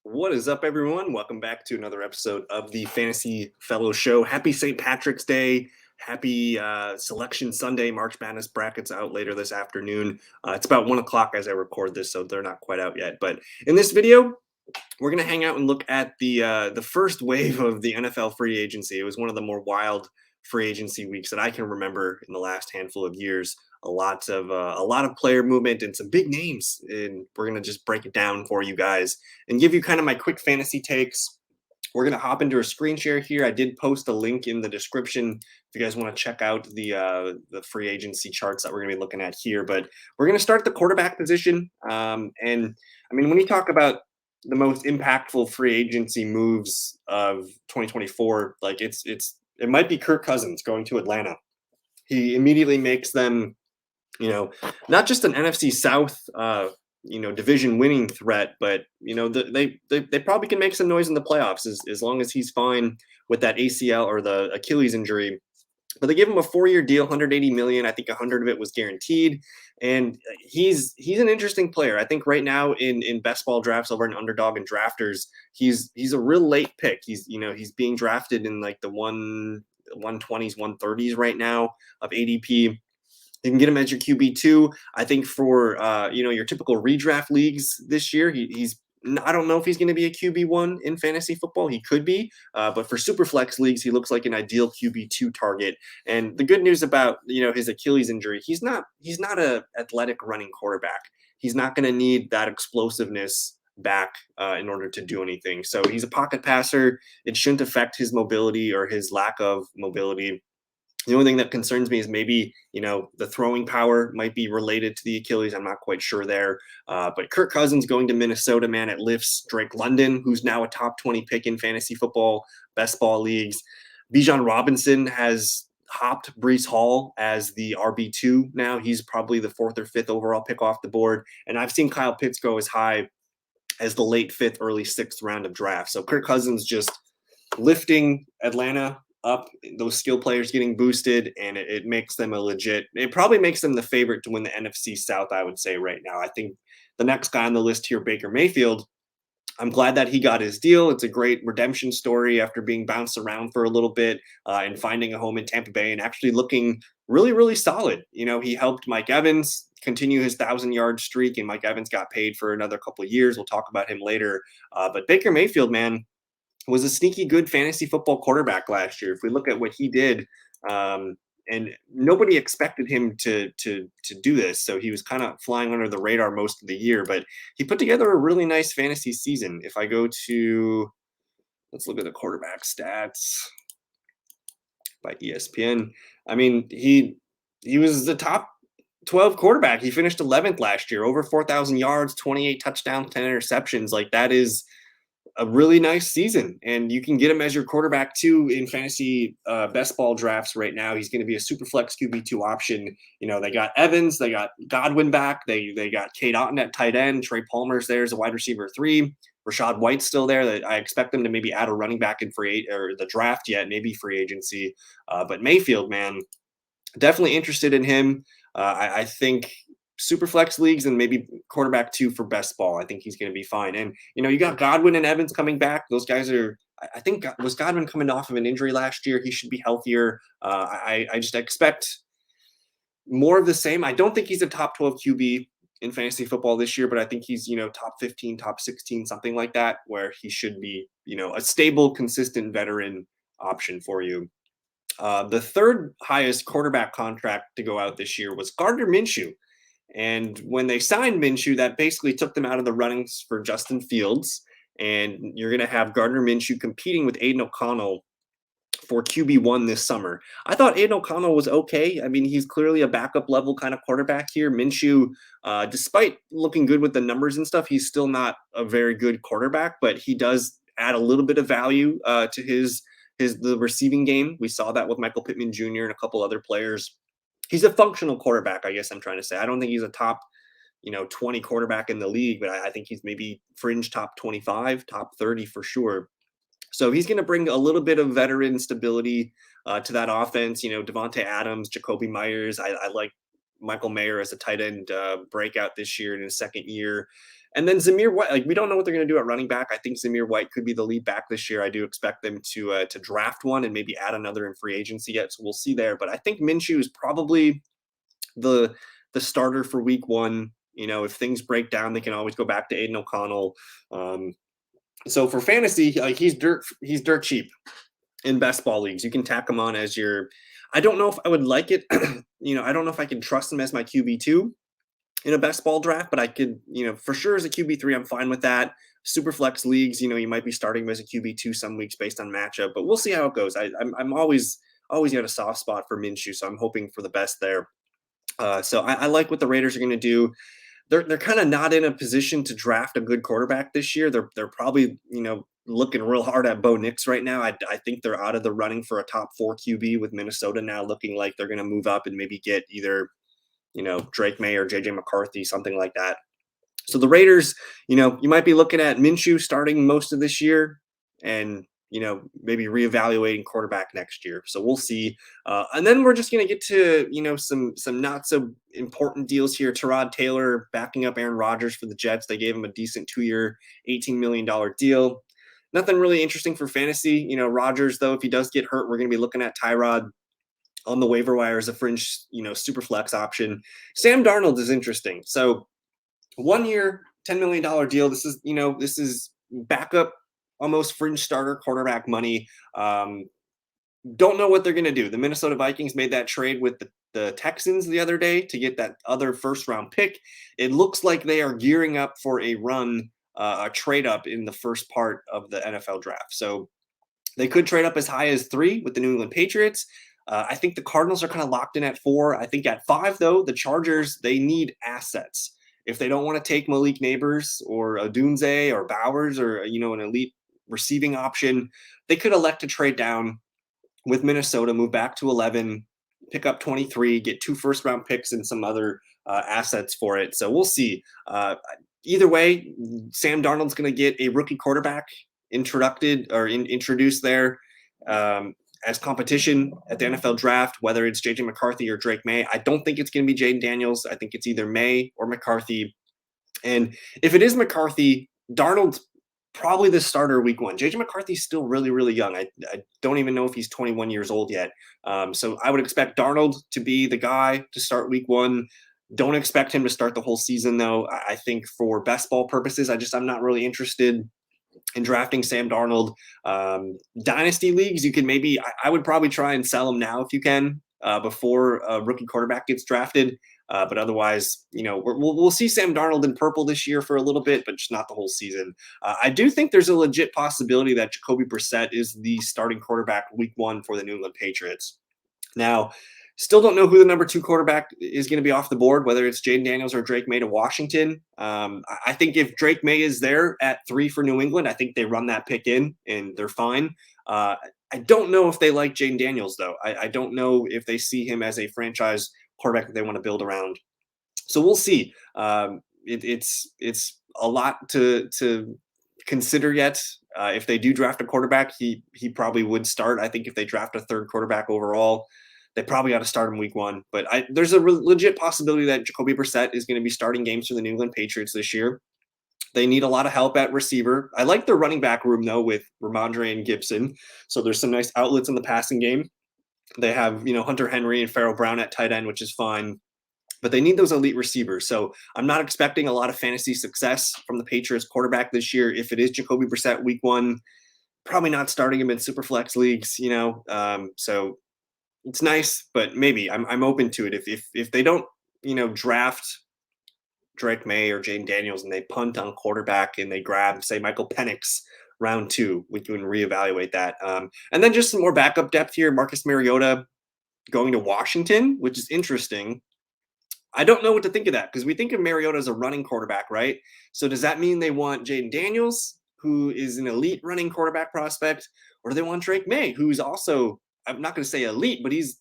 What is up, everyone? Welcome back to another episode of the Fantasy Fellow Show. Happy St. Patrick's Day. Happy Selection Sunday. March Madness brackets out later this afternoon. It's about 1 o'clock as I record this, so they're not quite out yet. But in this video, we're going to hang out and look at the first wave of the NFL free agency. It was one of the more wild free agency weeks that I can remember in the last handful of years. A lot of player movement and some big names, and we're going to just break it down for you guys and give you kind of my quick fantasy takes. We're going to hop into a screen share here. I did post a link in the description if you guys want to check out the free agency charts that we're going to be looking at here. But we're going to start the quarterback position. And I mean, when you talk about the most impactful free agency moves of 2024, like it might be Kirk Cousins going to Atlanta. He immediately makes them, not just an NFC South, division winning threat, but they probably can make some noise in the playoffs as long as he's fine with that ACL or the Achilles injury. But they give him a 4-year deal, 180 million. I think 100 of it was guaranteed, and he's an interesting player. I think right now in best ball drafts over an Underdog and Drafters, he's a real late pick. He's being drafted in like the 120s, 130s right now of ADP. You can get him as your QB2. I think for your typical redraft leagues this year, he's I don't know if he's going to be a QB1 in fantasy football. He could be, but for super flex leagues, he looks like an ideal QB2 target. And the good news about his Achilles injury, he's not a athletic running quarterback. He's not going to need that explosiveness back in order to do anything. So he's a pocket passer. It shouldn't affect his mobility or his lack of mobility. The only thing that concerns me is maybe, the throwing power might be related to the Achilles. I'm not quite sure there. But Kirk Cousins going to Minnesota, man, it lifts Drake London, who's now a top 20 pick in fantasy football, best ball leagues. Bijan Robinson has hopped Brees Hall as the RB2 now. He's probably the 4th or 5th overall pick off the board. And I've seen Kyle Pitts go as high as the late 5th, early 6th round of draft. So Kirk Cousins just lifting Atlanta up, those skill players getting boosted, and it makes them it probably makes them the favorite to win the NFC South, I would say right now. I think the next guy on the list here, Baker Mayfield, I'm glad that he got his deal. It's a great redemption story after being bounced around for a little bit and finding a home in Tampa Bay and actually looking really, really solid. He helped Mike Evans continue his 1,000-yard streak, and Mike Evans got paid for another couple of years. We'll talk about him later. But Baker Mayfield, man, was a sneaky good fantasy football quarterback last year. If we look at what he did, and nobody expected him to do this, so he was kind of flying under the radar most of the year. But he put together a really nice fantasy season. If I go to, let's look at the quarterback stats by ESPN. I mean, he was the top 12 quarterback. He finished 11th last year, over 4,000 yards, 28 touchdowns, 10 interceptions. Like that is a really nice season, and you can get him as your quarterback too in fantasy best ball drafts right now. He's going to be a super flex QB2 option. They got Evans, they got Godwin back, they got Cade Otton at tight end, Trey Palmer's there as a wide receiver 3, Rashad White's still there. That I expect them to maybe add a running back in or the draft yet, maybe free agency. But Mayfield, man, definitely interested in him. I think super flex leagues and maybe quarterback 2 for best ball. I think he's going to be fine. And, you got Godwin and Evans coming back. Those guys I think, was Godwin coming off of an injury last year? He should be healthier. I just expect more of the same. I don't think he's a top 12 QB in fantasy football this year, but I think he's, top 15, top 16, something like that, where he should be, a stable, consistent veteran option for you. The third highest quarterback contract to go out this year was Gardner Minshew. And when they signed Minshew, that basically took them out of the runnings for Justin Fields. And you're going to have Gardner Minshew competing with Aiden O'Connell for QB1 this summer. I thought Aiden O'Connell was okay. I mean, he's clearly a backup level kind of quarterback here. Minshew, despite looking good with the numbers and stuff, he's still not a very good quarterback, but he does add a little bit of value to the receiving game. We saw that with Michael Pittman Jr. and a couple other players. He's a functional quarterback, I guess I'm trying to say. I don't think he's a top, 20 quarterback in the league, but I think he's maybe fringe top 25, top 30 for sure. So he's going to bring a little bit of veteran stability to that offense. Devontae Adams, Jacoby Myers. I like Michael Mayer as a tight end breakout this year in his second year. And then Zamir White, like we don't know what they're going to do at running back. I think Zamir White could be the lead back this year. I do expect them to draft one and maybe add another in free agency yet. So we'll see there. But I think Minshew is probably the starter for week one. You know, if things break down, they can always go back to Aiden O'Connell. So for fantasy, like he's dirt cheap in best ball leagues. You can tack him on as your. I don't know if I would like it. You know, I don't know if I can trust him as my QB2 in a best ball draft, but I could, you know, for sure as a QB3, I'm fine with that. Super flex leagues, you know, you might be starting him as a QB2 some weeks based on matchup, but we'll see how it goes. I'm always got a soft spot for Minshew, so I'm hoping for the best there. So I like what the Raiders are going to do. They're kind of not in a position to draft a good quarterback this year. They're probably, you know, looking real hard at Bo Nix right now. I think they're out of the running for a top 4 QB with Minnesota now looking like they're going to move up and maybe get either, you know, Drake May or JJ McCarthy, something like that. So the Raiders, you know, you might be looking at Minshew starting most of this year and, you know, maybe reevaluating quarterback next year. So we'll see. And then we're just going to get to, you know, some not so important deals here. Tyrod Taylor backing up Aaron Rodgers for the Jets. They gave him a decent 2-year, $18 million deal. Nothing really interesting for fantasy. You know, Rodgers, though, if he does get hurt, we're going to be looking at Tyrod on the waiver wire as a fringe, you know, super flex option. Sam Darnold is interesting. So 1 year, $10 million deal. This is, you know, this is backup, almost fringe starter quarterback money. Don't know what they're going to do. The Minnesota Vikings made that trade with the Texans the other day to get that other first round pick. It looks like they are gearing up for a run, a trade up in the first part of the NFL draft. So they could trade up as high as 3 with the New England Patriots. I think the Cardinals are kind of locked in at 4. I think at 5, though, the Chargers, they need assets. If they don't want to take Malik Neighbors or Odunze or Bowers or, you know, an elite receiving option, they could elect to trade down with Minnesota, move back to 11, pick up 23, get 2 first-round picks and some other assets for it. So we'll see. Either way, Sam Darnold's going to get a rookie quarterback introduced there as competition at the NFL draft, whether it's JJ McCarthy or Drake May. I don't think it's going to be Jaden Daniels. I think it's either May or McCarthy. And if it is McCarthy, Darnold's probably the starter week 1. JJ McCarthy's still really, really young. I don't even know if he's 21 years old yet. So I would expect Darnold to be the guy to start week 1. Don't expect him to start the whole season, though. I think for best ball purposes, I'm not really interested in drafting Sam Darnold. Dynasty leagues, you can maybe, I would probably try and sell him now if you can before a rookie quarterback gets drafted. But otherwise, you know, we'll see Sam Darnold in purple this year for a little bit, but just not the whole season. I do think there's a legit possibility that Jacoby Brissett is the starting quarterback week 1 for the New England Patriots. Now, still don't know who the number 2 quarterback is going to be off the board, whether it's Jaden Daniels or Drake May to Washington. I think if Drake May is there at 3 for New England, I think they run that pick in and they're fine. I don't know if they like Jaden Daniels, though. I don't know if they see him as a franchise quarterback that they want to build around. So we'll see. It's a lot to consider yet. If they do draft a quarterback, he probably would start. I think if they draft a 3rd quarterback overall, they probably ought to start him week 1. But there's a legit possibility that Jacoby Brissett is going to be starting games for the New England Patriots this year. They need a lot of help at receiver. I like their running back room, though, with Ramondre and Gibson. So there's some nice outlets in the passing game. They have, you know, Hunter Henry and Pharaoh Brown at tight end, which is fine. But they need those elite receivers. So I'm not expecting a lot of fantasy success from the Patriots quarterback this year. If it is Jacoby Brissett week 1, probably not starting him in super flex leagues, you know. So it's nice, but maybe I'm open to it. If they don't, you know, draft Drake May or Jaden Daniels and they punt on quarterback and they grab, say, Michael Penix round 2, we can reevaluate that. And then just some more backup depth here. Marcus Mariota going to Washington, which is interesting. I don't know what to think of that because we think of Mariota as a running quarterback, right? So does that mean they want Jaden Daniels, who is an elite running quarterback prospect, or do they want Drake May, who's also, I'm not going to say elite, but he's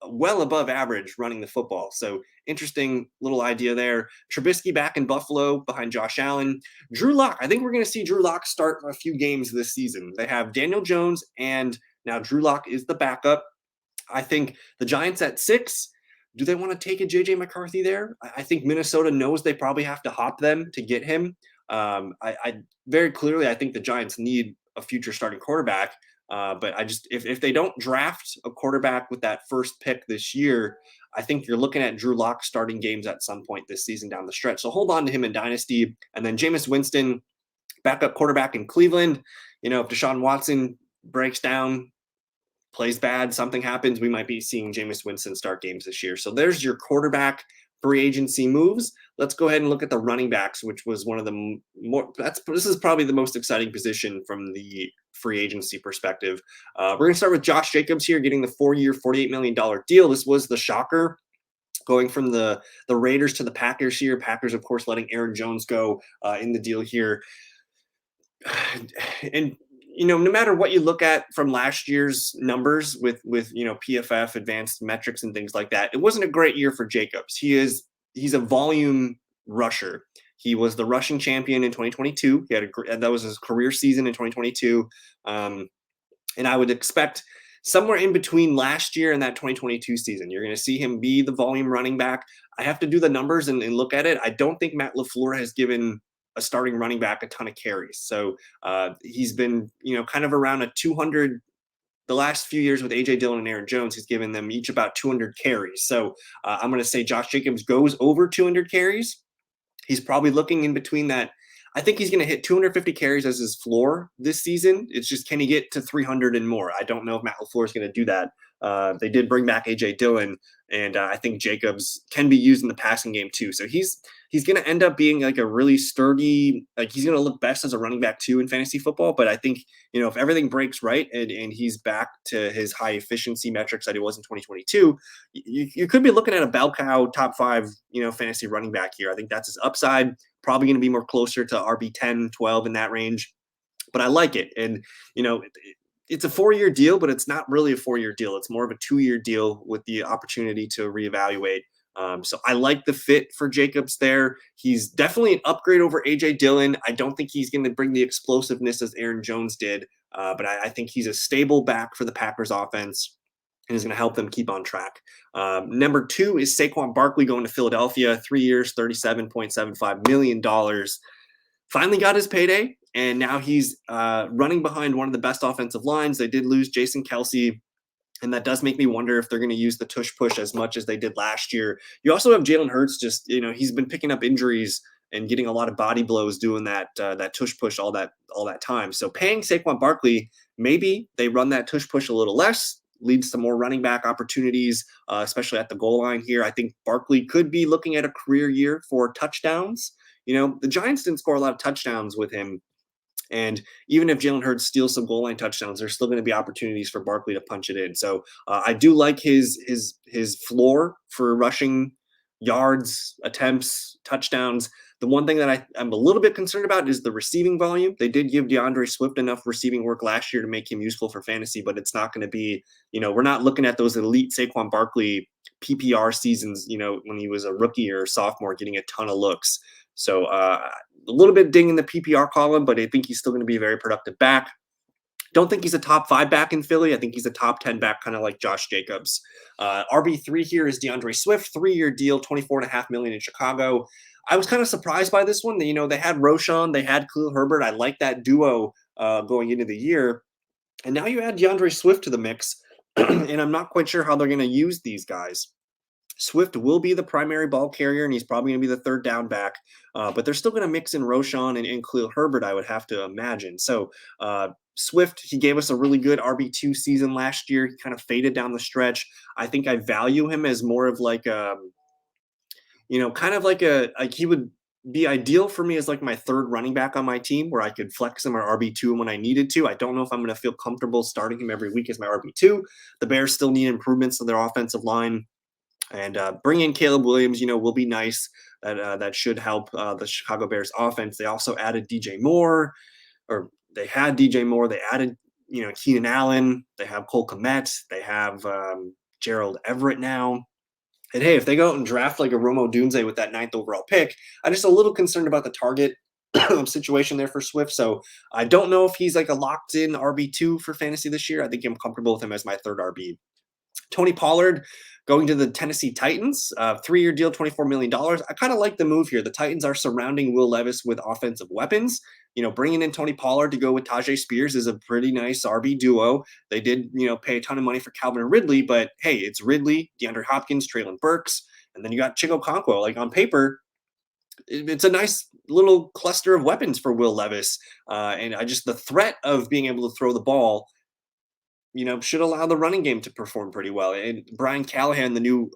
well above average running the football. So interesting little idea there. Trubisky back in Buffalo behind Josh Allen. Drew Lock. I think we're going to see Drew Lock start a few games this season. They have Daniel Jones and now Drew Lock is the backup. I think the Giants at 6, Do they want to take a JJ McCarthy there? I think Minnesota knows they probably have to hop them to get him. I very clearly, I think the Giants need a future starting quarterback. But I just, if they don't draft a quarterback with that first pick this year, I think you're looking at Drew Lock starting games at some point this season down the stretch. So hold on to him in Dynasty. And then Jameis Winston, backup quarterback in Cleveland. If Deshaun Watson breaks down, plays bad, something happens, we might be seeing Jameis Winston start games this year. So there's your quarterback free agency moves. Let's go ahead and look at the running backs, which was one of the more, this is probably the most exciting position from the free agency perspective. We're going to start with Josh Jacobs here, getting the 4-year, $48 million deal. This was the shocker, going from the Raiders to the Packers here. Packers, of course, letting Aaron Jones go in the deal here. And no matter what you look at from last year's numbers with PFF advanced metrics and things like that, it wasn't a great year for Jacobs. He's a volume rusher. He was the rushing champion in 2022. That was his career season in 2022. And I would expect somewhere in between last year and that 2022 season, you're going to see him be the volume running back. I have to do the numbers and look at it. I don't think Matt LaFleur has given a starting running back a ton of carries. So he's been, kind of around a 200 the last few years with A.J. Dillon and Aaron Jones. He's given them each about 200 carries. So I'm going to say Josh Jacobs goes over 200 carries. He's probably looking in between that. I think he's going to hit 250 carries as his floor this season. It's just, can he get to 300 and more? I don't know if Matt LaFleur is going to do that. They did bring back A.J. Dillon, and I think Jacobs can be used in the passing game too. So he's going to end up being like a really sturdy, like he's going to look best as a running back too in fantasy football. But I think, if everything breaks right and he's back to his high efficiency metrics that he was in 2022, you could be looking at a bell cow top 5, fantasy running back here. I think that's his upside. Probably going to be more closer to RB 10, 12 in that range. But I like it. And, it's a 4-year deal, but it's not really a 4-year deal. It's more of a 2-year deal with the opportunity to reevaluate. So I like the fit for Jacobs there. He's definitely an upgrade over A.J. Dillon. I don't think he's going to bring the explosiveness as Aaron Jones did, but I think he's a stable back for the Packers offense and is going to help them keep on track. Number 2 is Saquon Barkley going to Philadelphia, 3 years, $37.75 million. Finally got his payday, and now he's running behind one of the best offensive lines. They did lose Jason Kelce, and that does make me wonder if they're going to use the tush push as much as they did last year. You also have Jalen Hurts. Just, he's been picking up injuries and getting a lot of body blows doing that tush push all that time. So paying Saquon Barkley, maybe they run that tush push a little less, leads to more running back opportunities, especially at the goal line here. I think Barkley could be looking at a career year for touchdowns. The Giants didn't score a lot of touchdowns with him. And even if Jalen Hurts steals some goal line touchdowns, there's still going to be opportunities for Barkley to punch it in. So I do like his floor for rushing yards, attempts, touchdowns. The one thing that I'm a little bit concerned about is the receiving volume. They did give DeAndre Swift enough receiving work last year to make him useful for fantasy, but it's not going to be, we're not looking at those elite Saquon Barkley PPR seasons, when he was a rookie or sophomore getting a ton of looks. So a little bit ding in the PPR column, but I think he's still going to be a very productive back. Don't think he's a top 5 back in Philly. I think he's a top 10 back, kind of like Josh Jacobs. RB3 here is DeAndre Swift, 3-year deal, $24.5 million in Chicago. I was kind of surprised by this one. They had Roschon, they had Khalil Herbert. I like that duo going into the year. And now you add DeAndre Swift to the mix, and I'm not quite sure how they're going to use these guys. Swift will be the primary ball carrier, and he's probably going to be the third down back. But they're still going to mix in Roschon and Khalil Herbert, I would have to imagine. So Swift, he gave us a really good RB2 season last year. He kind of faded down the stretch. I think I value him as more of like he would be ideal for me as like my third running back on my team, where I could flex him or RB2 when I needed to. I don't know if I'm going to feel comfortable starting him every week as my RB2. The Bears still need improvements to their offensive line. And bringing in Caleb Williams, will be nice. That should help the Chicago Bears offense. They also added DJ Moore, or they had DJ Moore. They added, Keenan Allen. They have Cole Kmet. They have Gerald Everett now. And hey, if they go out and draft like a Romo Dunze with that 9th overall pick, I'm just a little concerned about the target situation there for Swift. So I don't know if he's like a locked in RB2 for fantasy this year. I think I'm comfortable with him as my third RB. Tony Pollard Going to the Tennessee Titans, 3-year deal, $24 million. I kind of like the move here. The Titans are surrounding Will Levis with offensive weapons. Bringing in Tony Pollard to go with Tajay Spears is a pretty nice RB duo. They did, pay a ton of money for Calvin Ridley, but hey, it's Ridley, DeAndre Hopkins, Traylon Burks, and then you got Chico Conquo. Like on paper, it's a nice little cluster of weapons for Will Levis. And the threat of being able to throw the ball should allow the running game to perform pretty well. And Brian Callahan, the new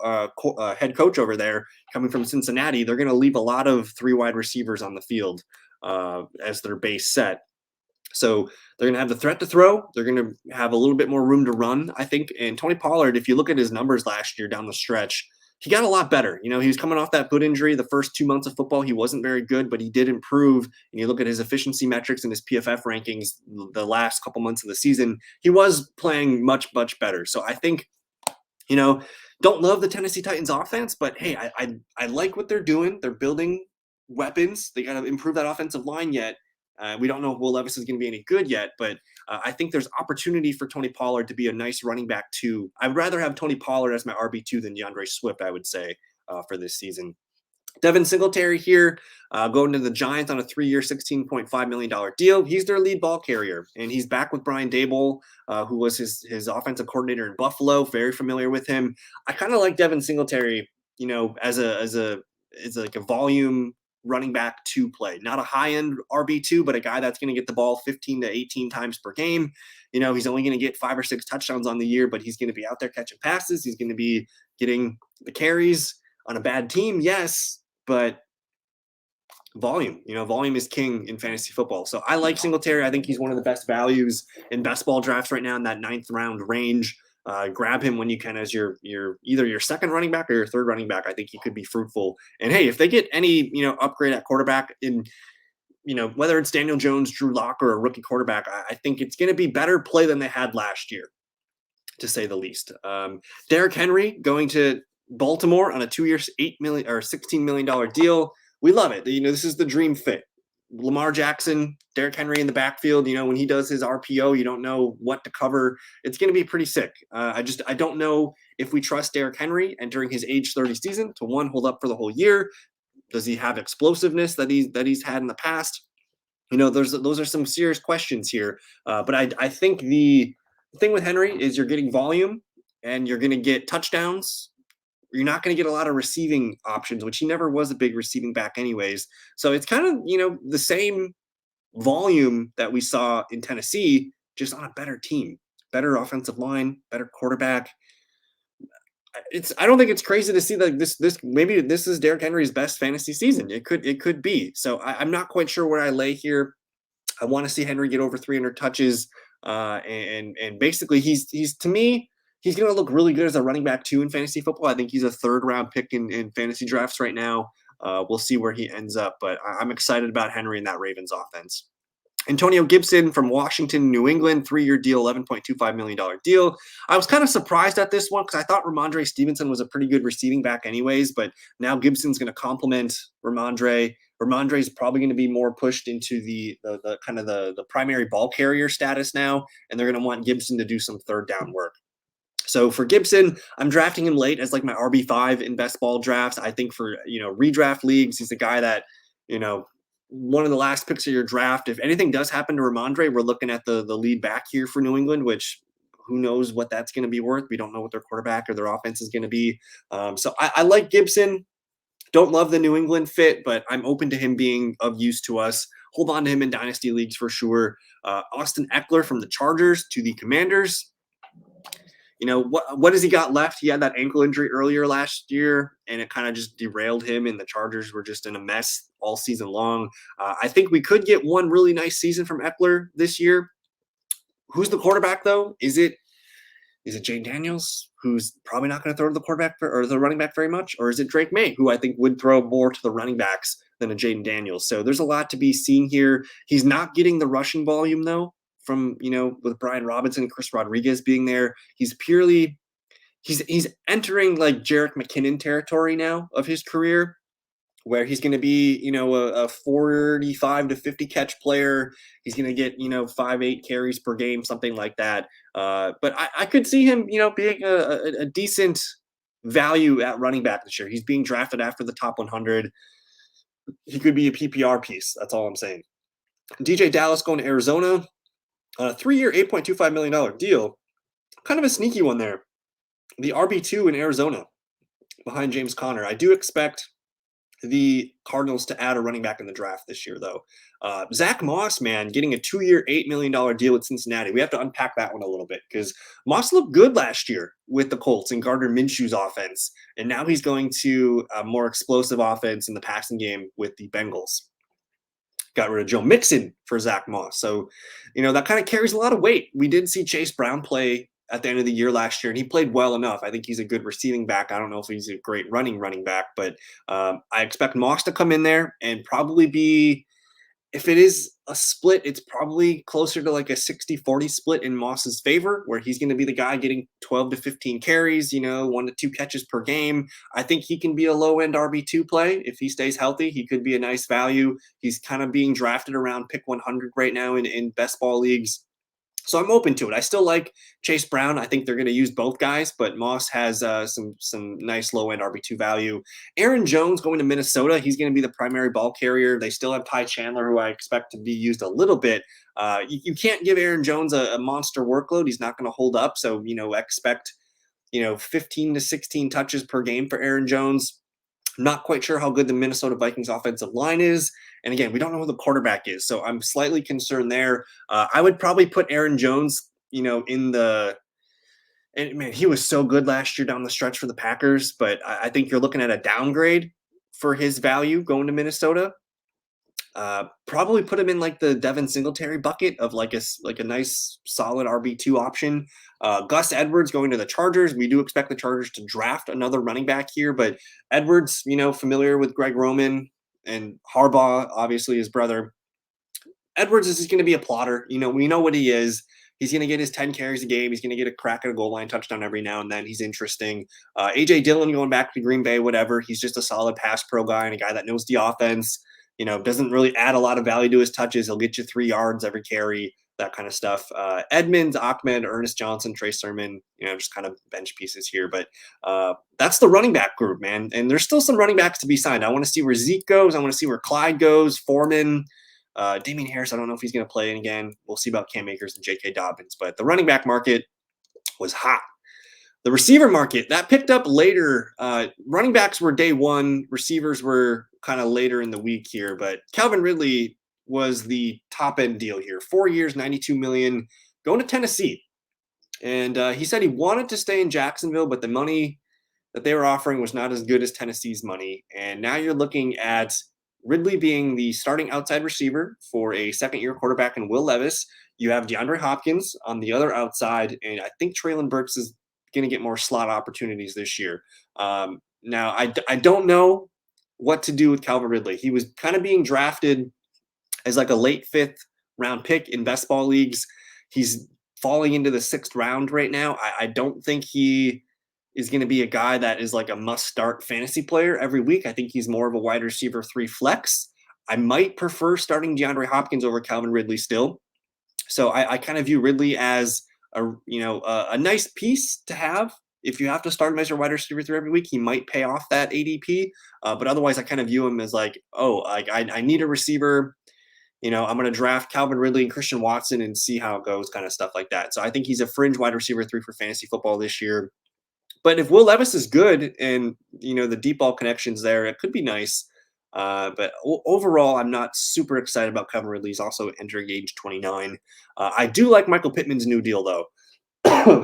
head coach over there, coming from Cincinnati, they're going to leave a lot of 3 wide receivers on the field as their base set. So they're going to have the threat to throw. They're going to have a little bit more room to run, I think. And Tony Pollard, if you look at his numbers last year down the stretch, he got a lot better. He was coming off that foot injury. The first 2 months of football, he wasn't very good, but he did improve. And you look at his efficiency metrics and his PFF rankings the last couple months of the season, he was playing much, much better. So I think, don't love the Tennessee Titans offense, but hey, I like what they're doing. They're building weapons. They got to improve that offensive line yet. We don't know if Will Levis is going to be any good yet, but I think there's opportunity for Tony Pollard to be a nice running back too. I'd rather have Tony Pollard as my RB2 than DeAndre Swift, I would say, for this season. Devin Singletary here, going to the Giants on a 3-year, $16.5 million deal. He's their lead ball carrier, and he's back with Brian Daboll, who was his offensive coordinator in Buffalo. Very familiar with him. I kind of like Devin Singletary, as like a volume running back 2 play, not a high-end RB2, but a guy that's going to get the ball 15 to 18 times per game. He's only going to get 5 or 6 touchdowns on the year, but he's going to be out there catching passes. He's going to be getting the carries on a bad team. Yes, but volume, volume is king in fantasy football. So I like Singletary. I think he's one of the best values in best ball drafts right now in that 9th round range. Grab him when you can as your either your second running back or your third running back. I think he could be fruitful. And hey, if they get any upgrade at quarterback in whether it's Daniel Jones, Drew Lock, or a rookie quarterback, I think it's going to be better play than they had last year, to say the least. Derrick Henry going to Baltimore on a 2-year, $8 million or $16 million deal. We love it. This is the dream fit. Lamar Jackson, Derrick Henry in the backfield. When he does his RPO, you don't know what to cover. It's going to be pretty sick. I don't know if we trust Derrick Henry entering his age 30 season to hold up for the whole year. Does he have explosiveness that he's had in the past? Those are some serious questions here. But I think the thing with Henry is you're getting volume and you're going to get touchdowns. You're not going to get a lot of receiving options, which he never was a big receiving back anyways. So it's kind of, the same volume that we saw in Tennessee, just on a better team, better offensive line, better quarterback. I don't think it's crazy to see that maybe this is Derrick Henry's best fantasy season. It could be. So I'm not quite sure where I lay here. I want to see Henry get over 300 touches. And basically he's to me, he's going to look really good as a running back too in fantasy football. I think he's a 3rd round pick in fantasy drafts right now. We'll see where he ends up, but I'm excited about Henry in that Ravens offense. Antonio Gibson from Washington, New England, 3-year deal, $11.25 million deal. I was kind of surprised at this one because I thought Ramondre Stevenson was a pretty good receiving back anyways, but now Gibson's going to complement Ramondre. Ramondre is probably going to be more pushed into the kind of the primary ball carrier status now, and they're going to want Gibson to do some 3rd down work. So for Gibson, I'm drafting him late as like my RB5 in best ball drafts. I think for, redraft leagues, he's a guy that, one of the last picks of your draft. If anything does happen to Ramondre, we're looking at the lead back here for New England, which who knows what that's going to be worth. We don't know what their quarterback or their offense is going to be. So I like Gibson. Don't love the New England fit, but I'm open to him being of use to us. Hold on to him in dynasty leagues for sure. Austin Eckler from the Chargers to the Commanders. What has he got left? He had that ankle injury earlier last year, and it kind of just derailed him, and the Chargers were just in a mess all season long. I think we could get one really nice season from Eckler this year. Who's the quarterback, though? Is it Jane Daniels, who's probably not going to throw to the quarterback or the running back very much? Or is it Drake May, who I think would throw more to the running backs than a Jaden Daniels? So there's a lot to be seen here. He's not getting the rushing volume, though, from, with Brian Robinson and Chris Rodriguez being there. He's entering like Jerick McKinnon territory now of his career, where he's going to be, a 45 to 50 catch player. He's going to get, 5-8 carries per game, something like that. But I could see him, being a decent value at running back this year. He's being drafted after the top 100. He could be a PPR piece. That's all I'm saying. DJ Dallas going to Arizona on a 3-year, $8.25 million deal. Kind of a sneaky one there. The RB2 in Arizona behind James Conner. I do expect the Cardinals to add a running back in the draft this year, though. Zach Moss, man, getting a 2-year, $8 million deal with Cincinnati. We have to unpack that one a little bit because Moss looked good last year with the Colts and Gardner Minshew's offense. And now he's going to a more explosive offense in the passing game with the Bengals. Got rid of Joe Mixon for Zach Moss. So, that kind of carries a lot of weight. We did see Chase Brown play at the end of the year last year, and he played well enough. I think he's a good receiving back. I don't know if he's a great running back, but I expect Moss to come in there and probably be, if it is a split, it's probably closer to like a 60-40 split in Moss's favor, where he's going to be the guy getting 12 to 15 carries, 1 to 2 catches per game. I think he can be a low-end RB2 play. If he stays healthy, he could be a nice value. He's kind of being drafted around pick 100 right now in best ball leagues. So I'm open to it. I still like Chase Brown. I think they're going to use both guys, but Moss has some nice low-end RB2 value. Aaron Jones going to Minnesota. He's going to be the primary ball carrier. They still have Ty Chandler, who I expect to be used a little bit. You can't give Aaron Jones a monster workload. He's not going to hold up. So, expect, 15 to 16 touches per game for Aaron Jones. I'm not quite sure how good the Minnesota Vikings offensive line is. And again, we don't know who the quarterback is. So I'm slightly concerned there. I would probably put Aaron Jones, in the – and man, he was so good last year down the stretch for the Packers. But I think you're looking at a downgrade for his value going to Minnesota. Probably put him in like the Devin Singletary bucket of like a nice solid RB2 option. Gus Edwards going to the Chargers. We do expect the Chargers to draft another running back here, but Edwards, familiar with Greg Roman and Harbaugh, obviously his brother. Edwards is going to be a plotter. We know what he is. He's going to get his 10 carries a game. He's going to get a crack at a goal line touchdown every now and then. He's interesting. A.J. Dillon going back to Green Bay, whatever. He's just a solid pass pro guy and a guy that knows the offense. Doesn't really add a lot of value to his touches. He'll get you 3 yards every carry, that kind of stuff. Edmonds, Ahmed, Ernest Johnson, Trey Sermon, just kind of bench pieces here. But that's the running back group, man. And there's still some running backs to be signed. I want to see where Zeke goes. I want to see where Clyde goes, Foreman. Damien Harris, I don't know if he's going to play. And again, we'll see about Cam Akers and J.K. Dobbins. But the running back market was hot. The receiver market, that picked up later. Running backs were day one. Receivers were kind of later in the week here. But Calvin Ridley was the top-end deal here. 4 years, $92 million, going to Tennessee. And he said he wanted to stay in Jacksonville, but the money that they were offering was not as good as Tennessee's money. And now you're looking at Ridley being the starting outside receiver for a second-year quarterback in Will Levis. You have DeAndre Hopkins on the other outside, and I think Treylon Burks is going to get more slot opportunities this year. Now, I don't know what to do with Calvin Ridley. He was kind of being drafted as like a late 5th round pick in best ball leagues. He's falling into the 6th round right now. I don't think he is going to be a guy that is like a must-start fantasy player every week. I think he's more of a wide receiver 3 flex. I might prefer starting DeAndre Hopkins over Calvin Ridley still. So I kind of view Ridley as a nice piece to have. If you have to start him as your wide receiver 3 every week, he might pay off that ADP. But otherwise, I kind of view him as like, I need a receiver. I'm going to draft Calvin Ridley and Christian Watson and see how it goes, kind of stuff like that. So I think he's a fringe wide receiver 3 for fantasy football this year. But if Will Levis is good and, the deep ball connections there, it could be nice. But overall, I'm not super excited about Calvin Ridley. He's also entering age 29. I do like Michael Pittman's new deal, though.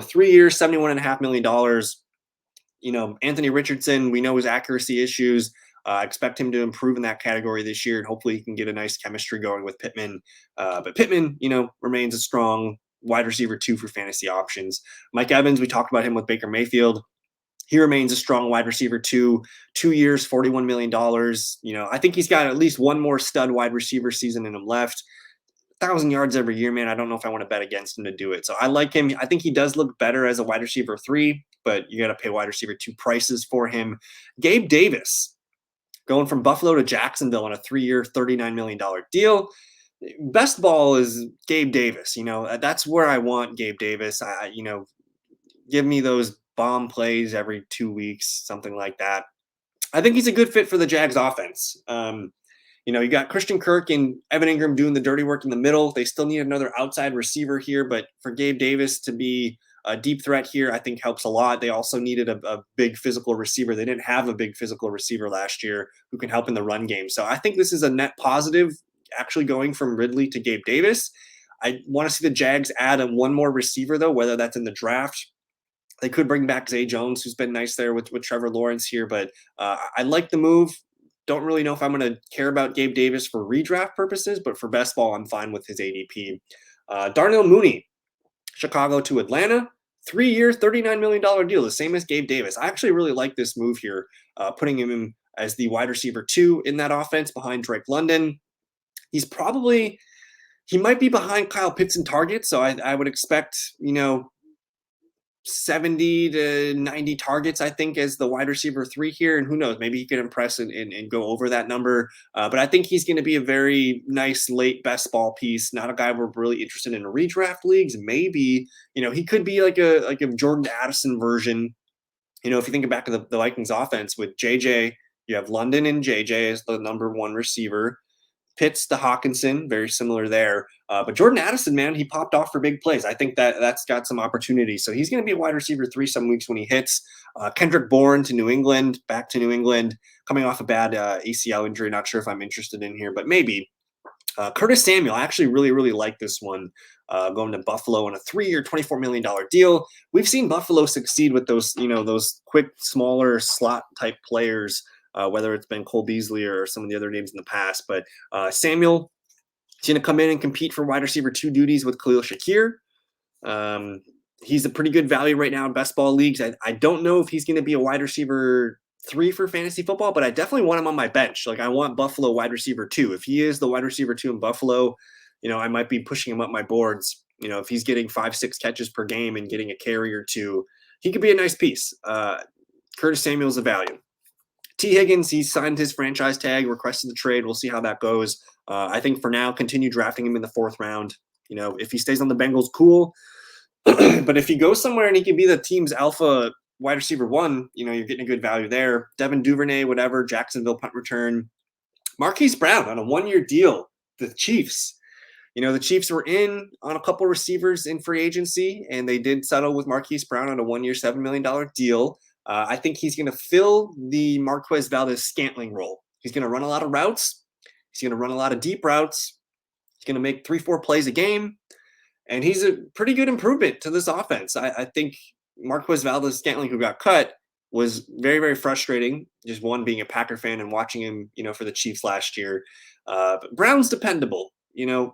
3 years, $71.5 million. Anthony Richardson, we know his accuracy issues. I expect him to improve in that category this year, and hopefully he can get a nice chemistry going with Pittman. But Pittman, remains a strong wide receiver 2 for fantasy options. Mike Evans, we talked about him with Baker Mayfield. He remains a strong wide receiver 2 years, $41 million. I think he's got at least one more stud wide receiver season in him left. 1,000 yards every year, man. I don't know if I want to bet against him to do it. So I like him. I think he does look better as a wide receiver 3, but you got to pay wide receiver 2 prices for him. Gabe Davis going from Buffalo to Jacksonville on a 3-year, $39 million deal. Best ball is Gabe Davis. That's where I want Gabe Davis. Give me those bomb plays every 2 weeks, something like that. I think he's a good fit for the Jags offense. You got Christian Kirk and Evan Ingram doing the dirty work in the middle. They still need another outside receiver here, but for Gabe Davis to be a deep threat here, I think helps a lot. They also needed a big physical receiver. They didn't have a big physical receiver last year who can help in the run game. So I think this is a net positive, actually going from Ridley to Gabe Davis. I want to see the Jags add one more receiver, though, whether that's in the draft. They could bring back Zay Jones, who's been nice there with Trevor Lawrence here, but I like the move. Don't really know if I'm going to care about Gabe Davis for redraft purposes, but for best ball, I'm fine with his ADP. Darnell Mooney, Chicago to Atlanta, 3 years, $39 million deal, the same as Gabe Davis. I actually really like this move here, putting him in as the wide receiver 2 in that offense behind Drake London. He might be behind Kyle Pitts in targets, so I would expect, 70 to 90 targets, I think, as the wide receiver 3 here. And who knows, maybe he could impress and go over that number. But I think he's going to be a very nice late best ball piece. Not a guy we're really interested in redraft leagues. Maybe, he could be like a Jordan Addison version. If you think back to the Vikings offense with JJ, you have London and JJ as the number 1 receiver. Pitts to Hawkinson, very similar there. But Jordan Addison, man, he popped off for big plays. I think that's got some opportunity. So he's going to be a wide receiver 3 some weeks when he hits. Kendrick Bourne to New England, back to New England, coming off a bad ACL injury. Not sure if I'm interested in here, but maybe. Curtis Samuel, I actually really, really like this one. Going to Buffalo on a 3-year, $24 million deal. We've seen Buffalo succeed with those, those quick, smaller slot type players. Whether it's been Cole Beasley or some of the other names in the past. But Samuel is going to come in and compete for wide receiver 2 duties with Khalil Shakir. He's a pretty good value right now in best ball leagues. I don't know if he's going to be a wide receiver 3 for fantasy football, but I definitely want him on my bench. Like, I want Buffalo wide receiver 2. If he is the wide receiver 2 in Buffalo, I might be pushing him up my boards. If he's getting 5-6 catches per game and getting a carry or 2, he could be a nice piece. Curtis Samuel's a value. T. Higgins, he signed his franchise tag, requested the trade. We'll see how that goes. I think for now, continue drafting him in the 4th round. If he stays on the Bengals, cool. But if he goes somewhere and he can be the team's alpha wide receiver 1, you're getting a good value there. Devin Duvernay, whatever, Jacksonville punt return. Marquise Brown on a 1-year deal. The Chiefs. The Chiefs were in on a couple receivers in free agency, and they did settle with Marquise Brown on a 1-year, $7 million deal. I think he's going to fill the Marquez Valdes-Scantling role. He's going to run a lot of routes. He's going to run a lot of deep routes. He's going to make 3-4 plays a game. And he's a pretty good improvement to this offense. I think Marquez Valdes-Scantling, who got cut, was very, very frustrating. Just one, being a Packer fan and watching him, for the Chiefs last year. But Brown's dependable.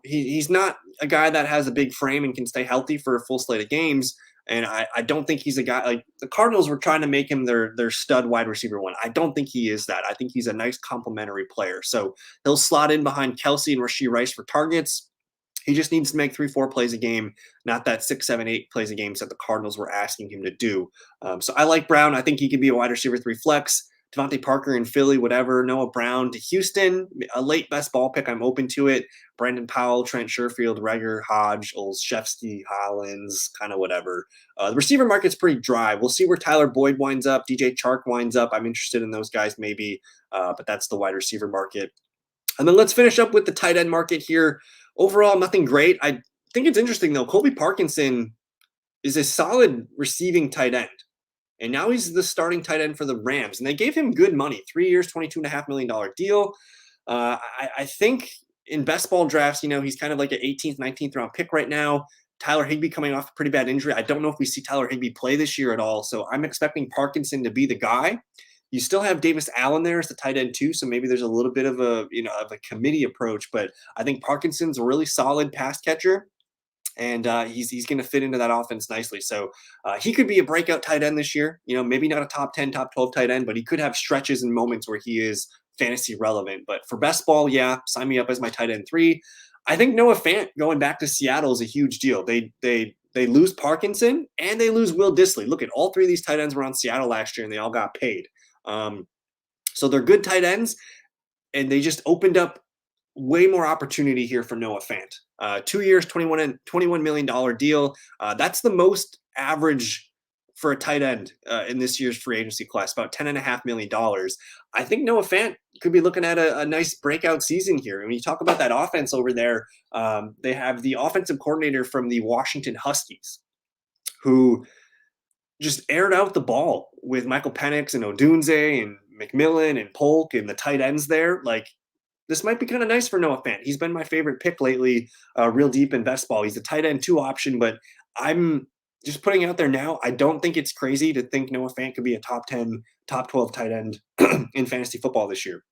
He's not a guy that has a big frame and can stay healthy for a full slate of games. And I don't think he's a guy like the Cardinals were trying to make him their stud wide receiver 1. I don't think he is that. I think he's a nice complementary player. So he'll slot in behind Kelsey and Rashee Rice for targets. He just needs to make 3-4 plays a game, not that 6, 7, 8 plays a game that the Cardinals were asking him to do. So I like Brown. I think he could be a wide receiver 3 flex. Devontae Parker in Philly, whatever. Noah Brown to Houston, a late best ball pick. I'm open to it. Brandon Powell, Trent Sherfield, Reagor, Hodge, Olszewski, Hollins, kind of whatever. The receiver market's pretty dry. We'll see where Tyler Boyd winds up, DJ Chark winds up. I'm interested in those guys maybe, but that's the wide receiver market. And then let's finish up with the tight end market here. Overall, nothing great. I think it's interesting, though. Colby Parkinson is a solid receiving tight end. And now he's the starting tight end for the Rams. And they gave him good money, 3 years, $22.5 million deal. I think in best ball drafts, he's kind of like an 18th, 19th round pick right now. Tyler Higbee coming off a pretty bad injury. I don't know if we see Tyler Higbee play this year at all. So I'm expecting Parkinson to be the guy. You still have Davis Allen there as the tight end too. So maybe there's a little bit of a committee approach, but I think Parkinson's a really solid pass catcher. And he's going to fit into that offense nicely. So he could be a breakout tight end this year. Maybe not a top 10, top 12 tight end, but he could have stretches and moments where he is fantasy relevant. But for best ball, yeah, sign me up as my tight end 3. I think Noah Fant going back to Seattle is a huge deal. They lose Parkinson and they lose Will Dissly. Look at all 3 of these tight ends were on Seattle last year and they all got paid. So they're good tight ends, and they just opened up way more opportunity here for Noah Fant. 2 years, $21 million deal. That's the most average for a tight end in this year's free agency class, about $10.5 million. I think Noah Fant could be looking at a nice breakout season here. When you talk about that offense over there, they have the offensive coordinator from the Washington Huskies who just aired out the ball with Michael Penix and Odunze and McMillan and Polk and the tight ends there. Like, this might be kind of nice for Noah Fant. He's been my favorite pick lately, real deep in best ball. He's a tight end 2 option, but I'm just putting out there now. I don't think it's crazy to think Noah Fant could be a top 10, top 12 tight end in fantasy football this year.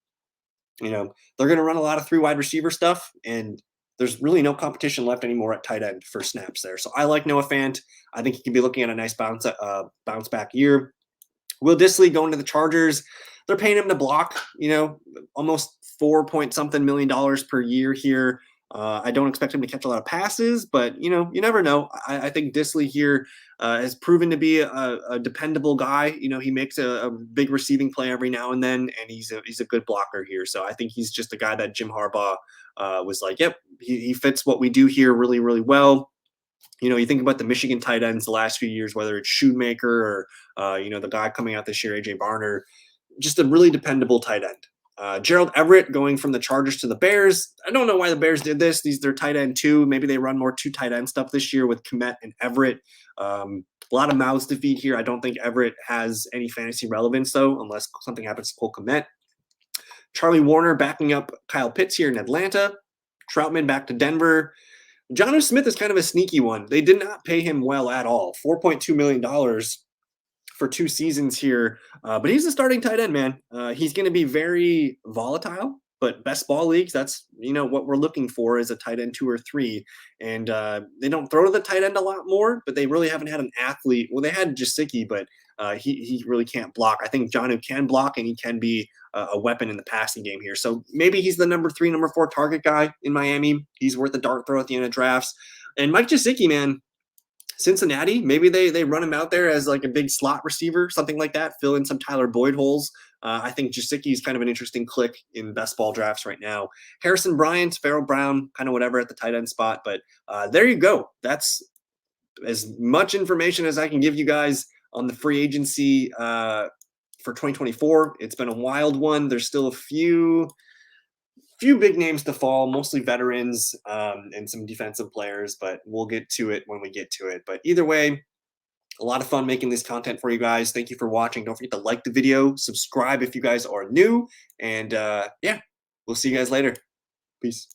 You know, they're going to run a lot of 3 wide receiver stuff, and there's really no competition left anymore at tight end for snaps there. So I like Noah Fant. I think he could be looking at a nice bounce back year. Will Dissly going to the Chargers. They're paying him to block, almost $4-point-something million per year here. I don't expect him to catch a lot of passes, but, you never know. I think Dissly here has proven to be a dependable guy. He makes a big receiving play every now and then, and he's a good blocker here. So I think he's just a guy that Jim Harbaugh was like, yep, he fits what we do here really, really well. You think about the Michigan tight ends the last few years, whether it's Shoemaker or, the guy coming out this year, A.J. Barner, just a really dependable tight end. Gerald Everett going from the Chargers to the Bears. I don't know why the Bears did this. They're tight end 2. Maybe they run more 2 tight end stuff this year with Kmet and Everett. A lot of mouths to feed here. I don't think Everett has any fantasy relevance, though, unless something happens to Cole Kmet. Charlie Warner backing up Kyle Pitts here in Atlanta. Troutman back to Denver. Jonnu Smith is kind of a sneaky one. They did not pay him well at all. $4.2 million for 2 seasons here. But he's a starting tight end, man. He's going to be very volatile, but best ball leagues, that's, what we're looking for is a tight end 2 or 3. And they don't throw to the tight end a lot more, but they really haven't had an athlete. Well, they had Jasicki, but he really can't block. I think Jonnu can block, and he can be a weapon in the passing game here. So maybe he's the number 3, number 4 target guy in Miami. He's worth a dart throw at the end of drafts. And Mike Jasicki, man, Cincinnati, maybe they run him out there as like a big slot receiver, something like that, fill in some Tyler Boyd holes. I think Jasicki is kind of an interesting click in best ball drafts right now. Harrison Bryant, Farrell Brown, kind of whatever at the tight end spot. But there you go. That's as much information as I can give you guys on the free agency for 2024. It's been a wild one. There's still a few big names to fall, mostly veterans and some defensive players, but we'll get to it when we get to it. But either way, a lot of fun making this content for you guys. Thank you for watching. Don't forget to like the video, subscribe if you guys are new, and yeah, we'll see you guys later. Peace.